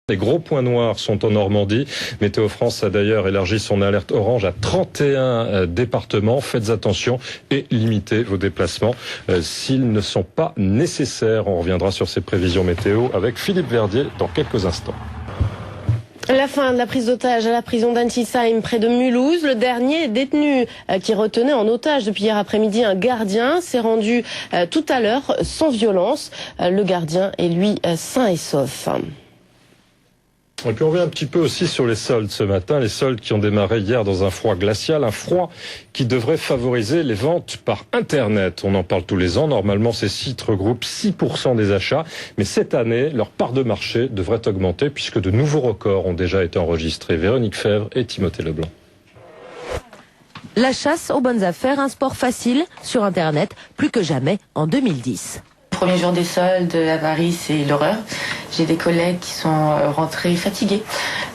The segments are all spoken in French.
Les gros points noirs sont en Normandie. Météo France a d'ailleurs élargi son alerte orange à 31 départements. Faites attention et limitez vos déplacements s'ils ne sont pas nécessaires. On reviendra sur ces prévisions météo avec Philippe Verdier dans quelques instants. La fin de la prise d'otage à la prison d'Antisheim près de Mulhouse. Le dernier détenu qui retenait en otage depuis hier après-midi un gardien s'est rendu tout à l'heure sans violence. Le gardien est lui sain et sauf. Et puis on revient un petit peu aussi sur les soldes ce matin, les soldes qui ont démarré hier dans un froid glacial, un froid qui devrait favoriser les ventes par Internet. On en parle tous les ans, normalement ces sites regroupent 6% des achats, mais cette année, leur part de marché devrait augmenter puisque de nouveaux records ont déjà été enregistrés. Véronique Fèvre et Timothée Leblanc. La chasse aux bonnes affaires, un sport facile sur Internet, plus que jamais en 2010. Premier jour des soldes à Paris, c'est l'horreur. J'ai des collègues qui sont rentrés fatigués.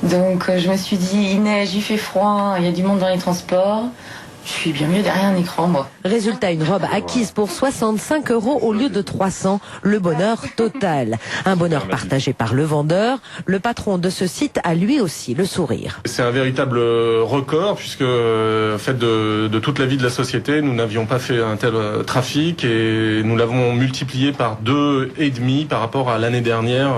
Donc je me suis dit, il neige, il fait froid, il y a du monde dans les transports. Je suis bien mieux derrière un écran, moi. Résultat, une robe acquise pour 65 € au lieu de 300. Le bonheur total. Un bonheur partagé par le vendeur. Le patron de ce site a lui aussi le sourire. C'est un véritable record puisque, fait de toute la vie de la société, nous n'avions pas fait un tel trafic et nous l'avons multiplié par 2,5 par rapport à l'année dernière,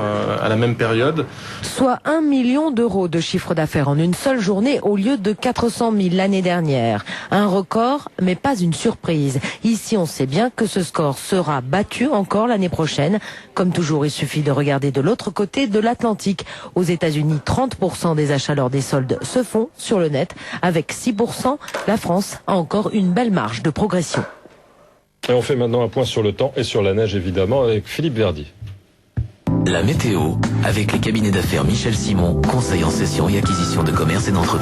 à la même période. Soit 1 million d'euros de chiffre d'affaires en une seule journée au lieu de 400 000 l'année dernière. Un record, mais pas une surprise. Ici, on sait bien que ce score sera battu encore l'année prochaine. Comme toujours, il suffit de regarder de l'autre côté de l'Atlantique. Aux États-Unis, 30% des achats lors des soldes se font sur le net. Avec 6%, la France a encore une belle marge de progression. Et on fait maintenant un point sur le temps et sur la neige, évidemment, avec Philippe Verdier. La météo, avec les cabinets d'affaires Michel Simon, conseil en cession et acquisition de commerce et d'entreprise.